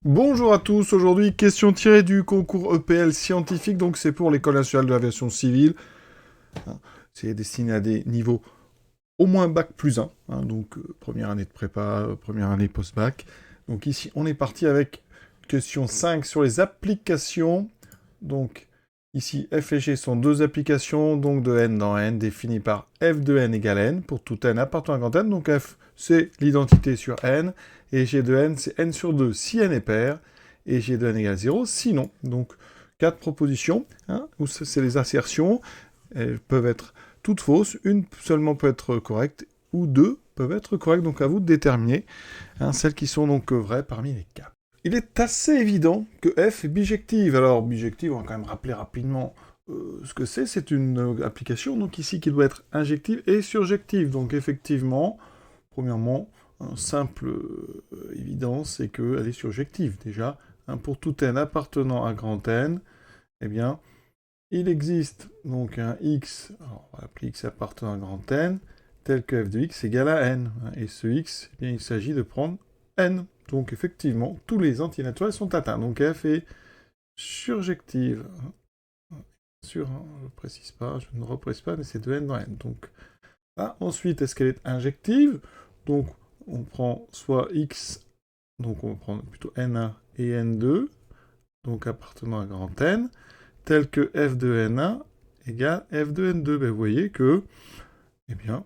Bonjour à tous, aujourd'hui question tirée du concours EPL scientifique, donc c'est pour l'École nationale de l'aviation civile. C'est destiné à des niveaux au moins bac plus 1, donc première année de prépa, première année post-bac. Donc ici on est parti avec question 5 sur les applications. Donc ici F et G sont deux applications, donc de n dans n, définies par f de n égale n, pour tout n appartenant à grand n. Donc F c'est l'identité sur n, et G de n c'est n sur 2 si n est pair, et G de n égale 0 sinon. Donc quatre propositions, où c'est les assertions, elles peuvent être toutes fausses, une seulement peut être correcte, ou deux peuvent être correctes, donc à vous de déterminer celles qui sont donc vraies parmi les quatre. Il est assez évident que F est bijective. Alors, bijective, on va quand même rappeler rapidement ce que c'est. C'est une application, donc ici, qui doit être injective et surjective. Donc, effectivement, premièrement, un simple évidence, c'est qu'elle est surjective, déjà. Pour tout n appartenant à grand N, eh bien, il existe donc un x, alors on va l'appeler x appartenant à grand N, tel que f de x égale à n. Et ce x, eh bien, il s'agit de prendre n. Donc effectivement, tous les antinaturels sont atteints. Donc f est surjective. Sûr, je ne précise pas, je ne reprécise pas, mais c'est de n dans n. Donc là, ensuite, est-ce qu'elle est injective? Donc on prend soit x, donc on va prendre plutôt n1 et n2, donc appartenant à grand N, tel que f de n1 égale f de n2. Ben, vous voyez que, eh bien,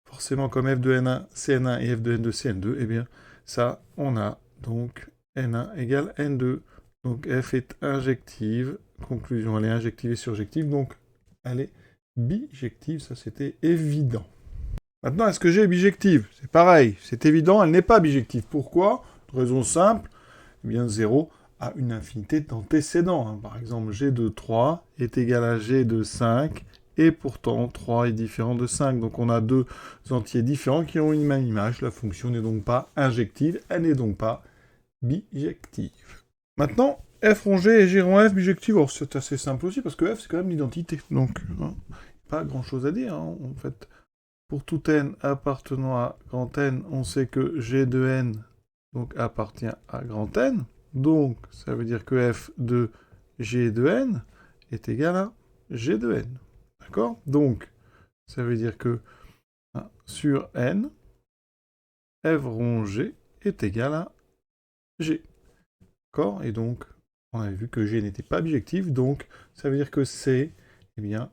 forcément, comme f de n1 c'est n1 et f de n2 c'est n2, eh bien, ça, on a donc n1 égale n2. Donc f est injective. Conclusion, elle est injective et surjective, donc elle est bijective, ça c'était évident. Maintenant, est-ce que G est bijective? C'est pareil, c'est évident, elle n'est pas bijective. Pourquoi? Raison simple, eh bien 0 a une infinité d'antécédents. Par exemple, G de 3 est égal à G de 5, et pourtant 3 est différent de 5. Donc on a deux entiers différents qui ont une même image. La fonction n'est donc pas injective, elle n'est donc pas bijective. Maintenant, f rond G et G rond F bijective. Alors c'est assez simple aussi, parce que F c'est quand même l'identité. Donc, pas grand chose à dire, en fait. Pour tout n appartenant à grand N, on sait que G de n donc, appartient à grand N. Donc, ça veut dire que f de G de n est égal à G de n. D'accord? Donc, ça veut dire que sur n, f rond G est égal à G. D'accord? Et donc, on avait vu que G n'était pas bijective, donc ça veut dire que C, eh bien,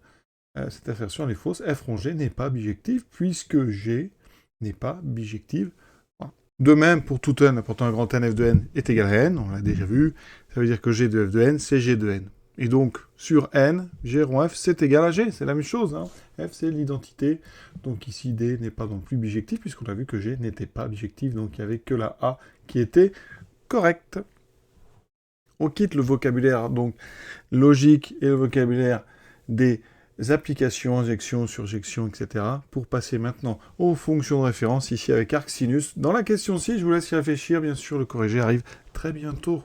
cette assertion elle est fausse. F rond G n'est pas bijective, puisque G n'est pas bijective. Voilà. De même, pour tout n apportant un grand N, f de n est égal à n, on l'a déjà vu. Ça veut dire que G de f de n, c'est G de n. Et donc, sur n, G rond F, c'est égal à G. C'est la même chose. F, c'est l'identité. Donc ici, D n'est pas non plus bijectif, puisqu'on a vu que G n'était pas bijectif. Donc il n'y avait que la A qui était correcte. On quitte le vocabulaire donc logique et le vocabulaire des applications, injection, surjection, etc. pour passer maintenant aux fonctions de référence, ici avec arc sinus. Dans la question 6, je vous laisse y réfléchir, bien sûr, le corrigé arrive très bientôt.